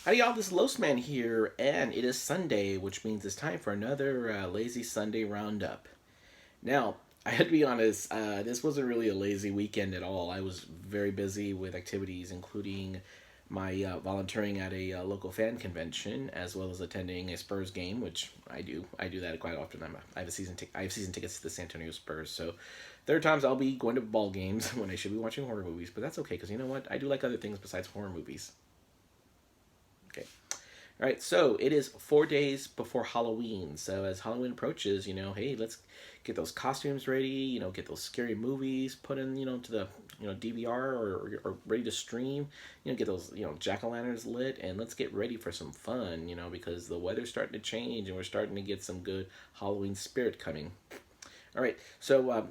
Howdy y'all, this is Losman here, and it is Sunday, which means it's time for another Lazy Sunday Roundup. Now, I had to be honest, this wasn't really a lazy weekend at all. I was very busy with activities, including my volunteering at a local fan convention, as well as attending a Spurs game, which I do. I do that quite often. I have season tickets to the San Antonio Spurs, so there are times I'll be going to ball games when I should be watching horror movies, but that's okay, because you know what? I do like other things besides horror movies. Okay. All right, so it is 4 days before Halloween. So as Halloween approaches, hey, let's get those costumes ready. Get those scary movies put in, to the DVR or ready to stream. Get those jack o' lanterns lit, and let's get ready for some fun. Because the weather's starting to change, and we're starting to get some good Halloween spirit coming. All right, so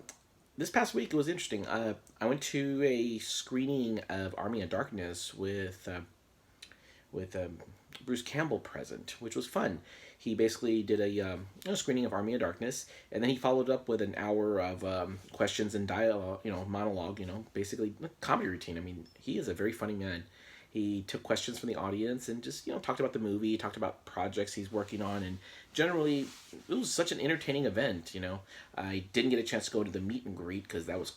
this past week it was interesting. I went to a screening of Army of Darkness with Bruce Campbell present, which was fun. He basically did a screening of Army of Darkness, and then he followed up with an hour of questions and dialogue, monologue, basically comedy routine. I mean, he is a very funny man. He took questions from the audience and just talked about the movie, talked about projects he's working on, and generally it was such an entertaining event. I didn't get a chance to go to the meet and greet because that was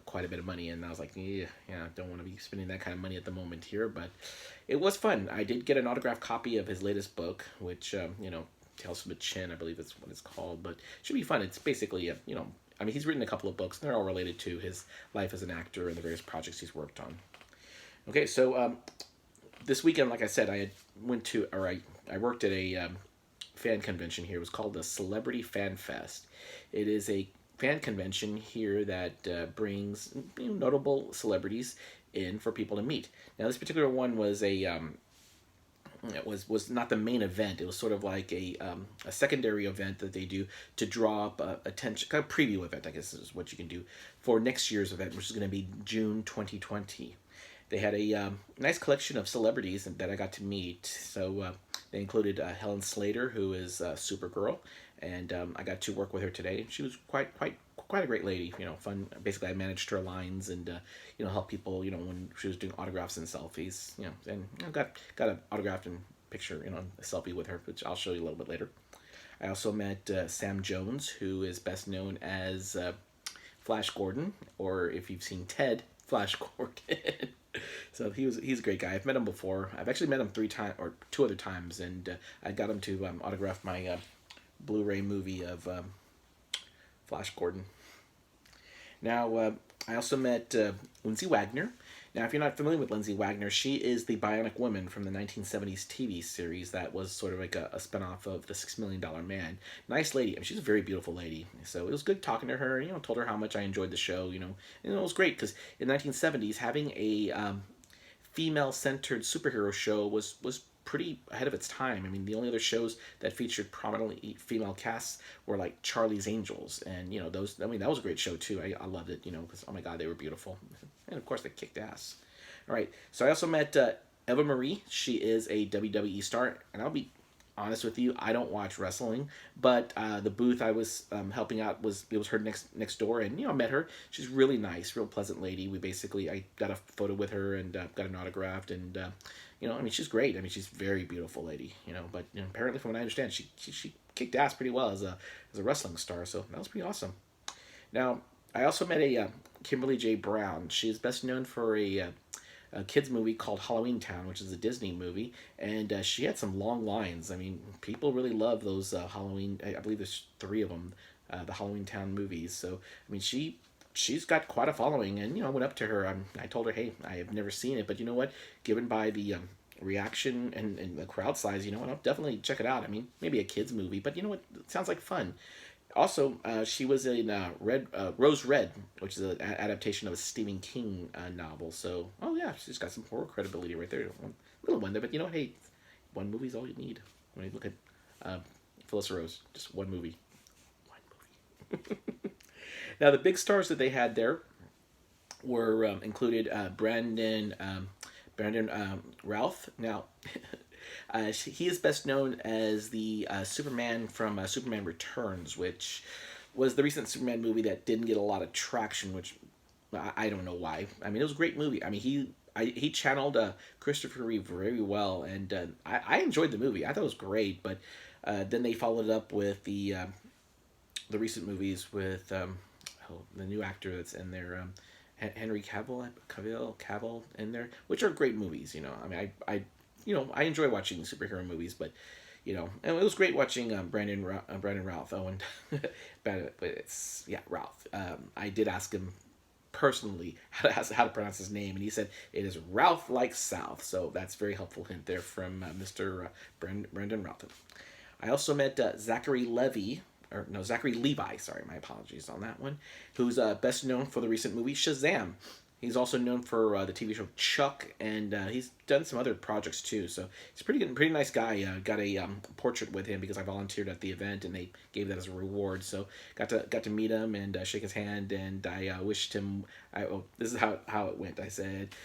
quite a bit of money, and I was like, yeah, don't want to be spending that kind of money at the moment here, but it was fun. I did get an autographed copy of his latest book, which Tales from the Chin, I believe that's what it's called, but it should be fun. It's basically I mean, he's written a couple of books, and they're all related to his life as an actor and the various projects he's worked on. Okay, so this weekend, like I said, I worked at a fan convention here. It was called the Celebrity Fan Fest. It is a fan convention here that brings notable celebrities in for people to meet. Now, this particular one was it was not the main event. It was sort of like a secondary event that they do to draw up attention, kind of preview event, I guess is what you can do for next year's event, which is going to be June 2020. They had a nice collection of celebrities that I got to meet. So they included Helen Slater, who is Supergirl, and I got to work with her today. She was quite a great lady. Fun. Basically, I managed her lines and help people. When she was doing autographs and selfies. And got an autographed and picture. A selfie with her, which I'll show you a little bit later. I also met Sam Jones, who is best known as Flash Gordon, or if you've seen Ted, Flash Gordon. So he's a great guy. I've met him before. I've actually met him 3 times or 2 other times, and I got him to autograph my Blu-ray movie of Flash Gordon. Now I also met Lindsay Wagner. Now, if you're not familiar with Lindsay Wagner, she is the Bionic Woman from the 1970s TV series that was sort of like a spinoff of the $6 Million Man. Nice lady. I mean, she's a very beautiful lady. So it was good talking to her. Told her how much I enjoyed the show. And it was great because in the 1970s, having a female-centered superhero show was pretty ahead of its time. I mean, the only other shows that featured prominently female casts were like Charlie's Angels, and those. I mean, that was a great show too. I loved it. Because oh my god, they were beautiful, and of course they kicked ass. All right, so I also met Eva Marie. She is a WWE star, and I'll be honest with you, I don't watch wrestling, but the booth I was helping out was her next door, and I met her. She's really nice, real pleasant lady. I got a photo with her and got an autographed, and I mean, she's great. I mean, she's a very beautiful lady, but apparently from what I understand, she kicked ass pretty well as a wrestling star, so that was pretty awesome. Now, I also met a Kimberly J. Brown. She is best known for a kids movie called Halloween Town, which is a Disney movie, and she had some long lines. I mean, people really love those Halloween. I believe there's 3 of them, the Halloween Town movies. So I mean, she's got quite a following, and I went up to her. I told her, hey, I have never seen it, but you know what? Given by the reaction and the crowd size, what? I'll definitely check it out. I mean, maybe a kids movie, but you know what? It sounds like fun. Also, she was in Rose Red, which is an adaptation of a Stephen King novel. So, oh yeah, she's got some horror credibility right there. One little one there, but hey, one movie's all you need when you look at Phyllis Rose. Just one movie. One movie. Now, the big stars that they had there were included Brandon Routh. Now, he is best known as the Superman from Superman Returns, which was the recent Superman movie that didn't get a lot of traction, which I don't know why. I mean, it was a great movie. I mean, he he channeled Christopher Reeve very well, and I enjoyed the movie. I thought it was great, but then they followed it up with the recent movies with the new actor that's in there, Henry Cavill in there, which are great movies. You know, I mean, I enjoy watching superhero movies, but and it was great watching Brandon Routh. Oh, and but it's Routh. I did ask him personally how to pronounce his name, and he said it is Ralph like South. So that's very helpful hint there from Mr. Brandon Routh. I also met Zachary Levi. Sorry, my apologies on that one. Who's best known for the recent movie Shazam. He's also known for the TV show Chuck, and he's done some other projects too. So he's a pretty nice guy. Got a portrait with him because I volunteered at the event, and they gave that as a reward. So got to meet him and shake his hand, and I wished him. This is how it went. I said,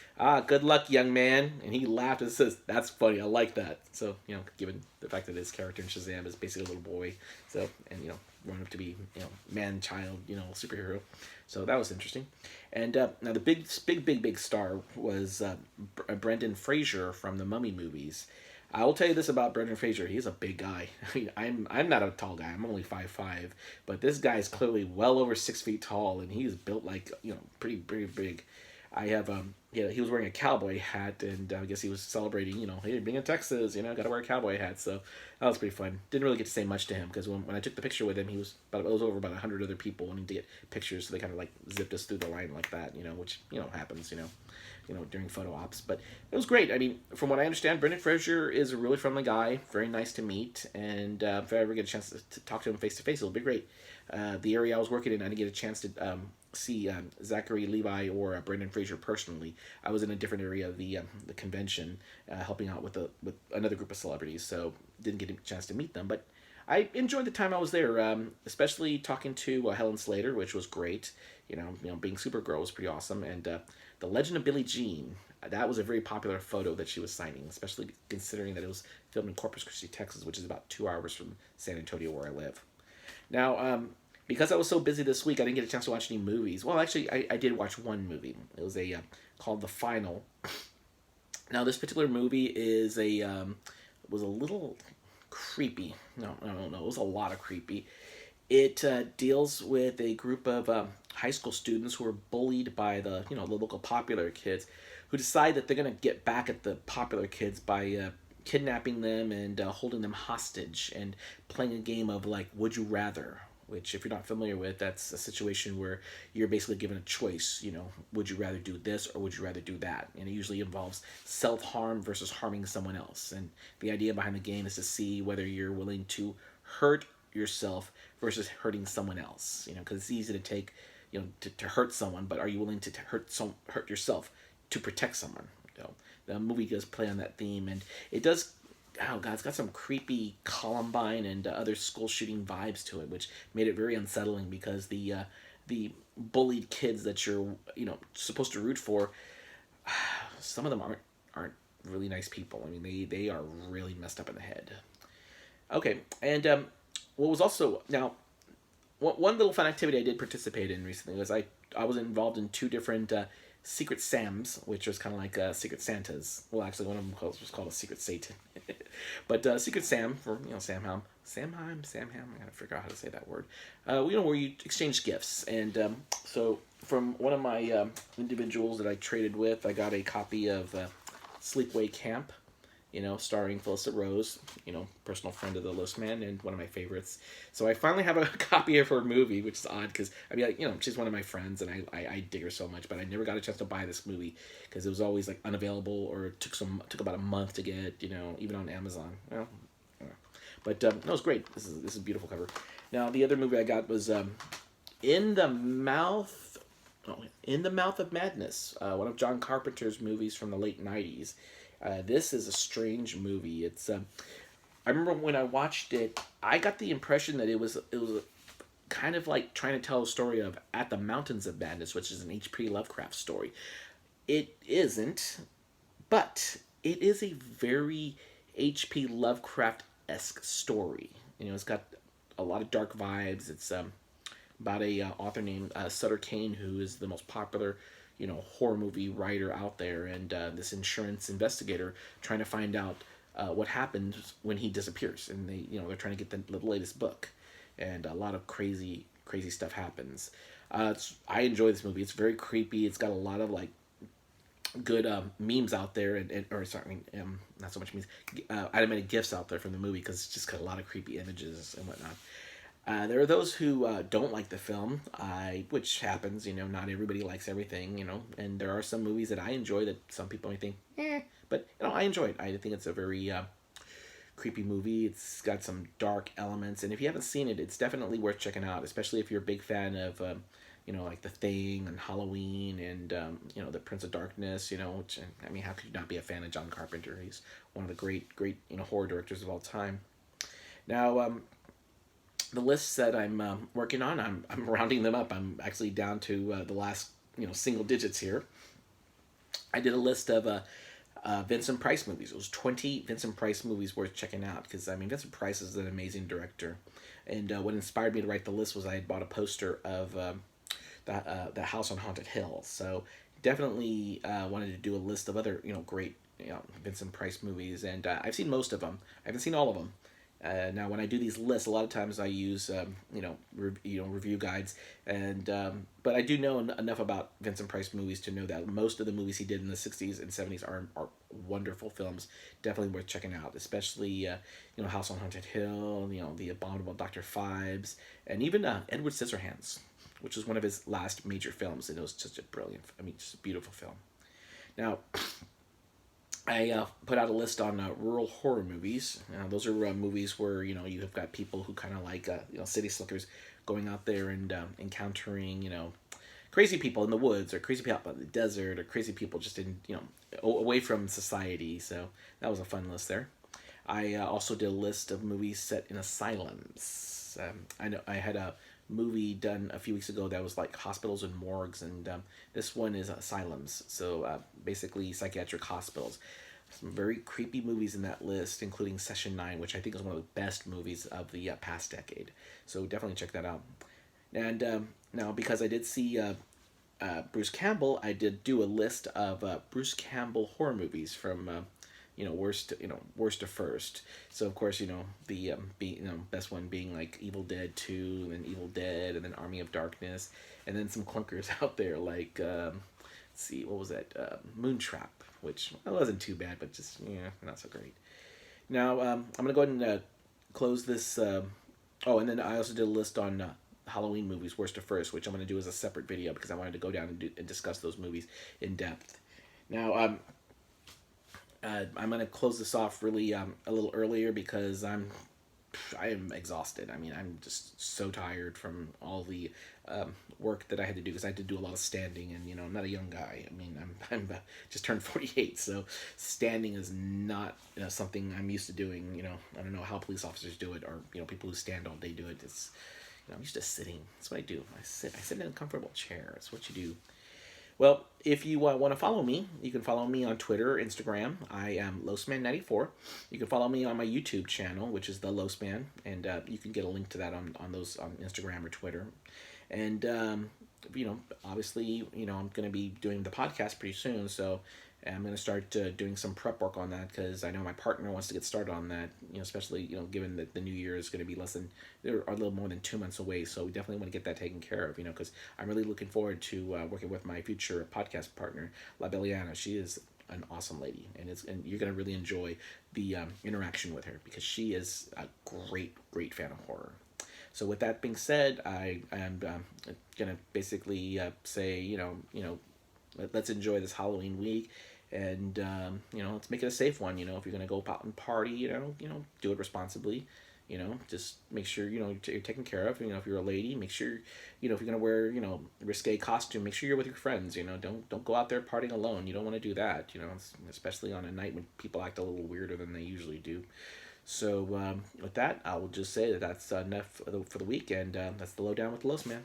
good luck, young man," and he laughed and says, "That's funny. I like that." So given the fact that his character in Shazam is basically a little boy, so and grown up to be man child superhero, so that was interesting. And now the big star was Brendan Fraser from the Mummy movies. I will tell you this about Brendan Fraser: he's a big guy. I mean, I'm not a tall guy. I'm only 5'5", but this guy is clearly well over 6 feet tall, and he's built like pretty big. I have he was wearing a cowboy hat, and I guess he was celebrating hey, being in Texas, got to wear a cowboy hat. So that was pretty fun. Didn't really get to say much to him because when I took the picture with him, it was over about 100 other people wanting to get pictures, so they kind of like zipped us through the line like that, which happens, during photo ops. But it was great. I mean, from what I understand, Brendan Fraser is a really friendly guy, very nice to meet, and if I ever get a chance to talk to him face to face, it'll be great. The area I was working in, I didn't get a chance to see Zachary Levi or Brendan Fraser personally. I was in a different area of the convention, helping out with another group of celebrities, so didn't get a chance to meet them. But I enjoyed the time I was there, especially talking to Helen Slater, which was great. Being Supergirl was pretty awesome, and the Legend of Billie Jean. That was a very popular photo that she was signing, especially considering that it was filmed in Corpus Christi, Texas, which is about 2 hours from San Antonio, where I live. Now, because I was so busy this week, I didn't get a chance to watch any movies. Well, actually, I did watch one movie. It was called The Final. Now, this particular movie was a little creepy. No, it was a lot of creepy. It deals with a group of high school students who are bullied by the local popular kids, who decide that they're gonna get back at the popular kids by kidnapping them and holding them hostage and playing a game of like Would You Rather, which, if you're not familiar with, that's a situation where you're basically given a choice. Would you rather do this or would you rather do that? And it usually involves self-harm versus harming someone else. And the idea behind the game is to see whether you're willing to hurt yourself versus hurting someone else. Because it's easy to take, to hurt someone, but are you willing to hurt yourself to protect someone? The movie does play on that theme, and it does. Oh god, it's got some creepy Columbine and other school shooting vibes to it, which made it very unsettling because the bullied kids that you're supposed to root for, some of them aren't really nice people. I mean, they are really messed up in the head. Okay, and what was also now one little fun activity I did participate in recently was I was involved in two different Secret Sams, which was kind of like Secret Santas. Well, actually, one of them was called a Secret Satan. But Secret Sam, for Samhain. I gotta figure out how to say that word. Where you exchange gifts. And so from one of my individuals that I traded with, I got a copy of Sleepaway Camp, starring Felissa Rose, personal friend of the Losman and one of my favorites. So I finally have a copy of her movie, which is odd because, she's one of my friends and I dig her so much, but I never got a chance to buy this movie because it was always like unavailable or it took about a month to get, even on Amazon. But that was great. This is a beautiful cover. Now, the other movie I got was In the Mouth of Madness, one of John Carpenter's movies from the late 90s. This is a strange movie. It's I remember when I watched it, I got the impression that it was kind of like trying to tell a story of At the Mountains of Madness, which is an H.P. Lovecraft story. It isn't, but it is a very H.P. Lovecraft-esque story. It's got a lot of dark vibes. It's about a author named Sutter Kane, who is the most popular horror movie writer out there, and this insurance investigator trying to find out what happens when he disappears, and they're trying to get the latest book, and a lot of crazy stuff happens. I enjoy this movie. It's very creepy. It's got a lot of like good memes out there, or sorry, not so much memes, animated gifs out there from the movie, because it's just got a lot of creepy images and whatnot. There are those who don't like the film, which happens. Not everybody likes everything. And there are some movies that I enjoy that some people may think, but I enjoy it. I think it's a very creepy movie. It's got some dark elements, and if you haven't seen it, it's definitely worth checking out, especially if you're a big fan of like The Thing and Halloween and The Prince of Darkness. Which, I mean, how could you not be a fan of John Carpenter? He's one of the great horror directors of all time. Now, the lists that I'm working on, I'm rounding them up. I'm actually down to the last single digits here. I did a list of Vincent Price movies. It was 20 Vincent Price movies worth checking out, because I mean, Vincent Price is an amazing director. And what inspired me to write the list was I had bought a poster of the House on Haunted Hill. So definitely wanted to do a list of other great Vincent Price movies, and I've seen most of them. I haven't seen all of them. Now, when I do these lists, a lot of times I use review guides, and but I do know enough about Vincent Price movies to know that most of the movies he did in the '60s and '70s are wonderful films, definitely worth checking out. Especially House on Haunted Hill, The Abominable Dr. Phibes, and even Edward Scissorhands, which was one of his last major films, and it was just just a beautiful film. Now, I put out a list on rural horror movies. Those are movies where you have got people who kind of like city slickers going out there and encountering crazy people in the woods, or crazy people out in the desert, or crazy people just in away from society. So that was a fun list there. I also did a list of movies set in asylums. I know I had a movie done a few weeks ago that was like hospitals and morgues, and this one is asylums, so basically psychiatric hospitals. Some very creepy movies in that list, including Session 9, which I think is one of the best movies of the past decade, so definitely check that out. And now, because I did see Bruce Campbell, I did do a list of Bruce Campbell horror movies from worst to first. So of course, the best one being like Evil Dead 2, and then Evil Dead, and then Army of Darkness, and then some clunkers out there like let's see, what was that? Moontrap, which wasn't too bad, but just not so great. Now, I'm gonna go ahead and close this. And then I also did a list on Halloween movies worst to first, which I'm gonna do as a separate video, because I wanted to go down and discuss those movies in depth. Now, I'm going to close this off really a little earlier, because I am exhausted. I mean, I'm just so tired from all the work that I had to do, because I had to do a lot of standing, and I'm not a young guy. I mean, I'm just turned 48, so standing is not something I'm used to doing. I don't know how police officers do it, or people who stand all day do it. It's I'm used to sitting. That's what I do. I sit in a comfortable chair. That's what you do. Well, if you want to follow me, you can follow me on Twitter, Instagram. I am Losman94. You can follow me on my YouTube channel, which is the Losman, and you can get a link to that on Instagram or Twitter. And obviously, I'm going to be doing the podcast pretty soon, so I'm going to start doing some prep work on that, because I know my partner wants to get started on that. Especially given that the new year is going to be they're a little more than 2 months away, so we definitely want to get that taken care of. Because I'm really looking forward to working with my future podcast partner, La Belliana. She is an awesome lady, and you're going to really enjoy the interaction with her, because she is a great fan of horror. So with that being said, I am going to basically say, let's enjoy this Halloween week, and let's make it a safe one. If you're gonna go out and party, do it responsibly. Just make sure you're taken care of. If you're a lady, make sure if you're gonna wear risque costume, make sure you're with your friends. Don't go out there partying alone. You don't want to do that. Especially on a night when people act a little weirder than they usually do. So with that, I will just say that's enough for the week, and that's the Lowdown with the Los Man.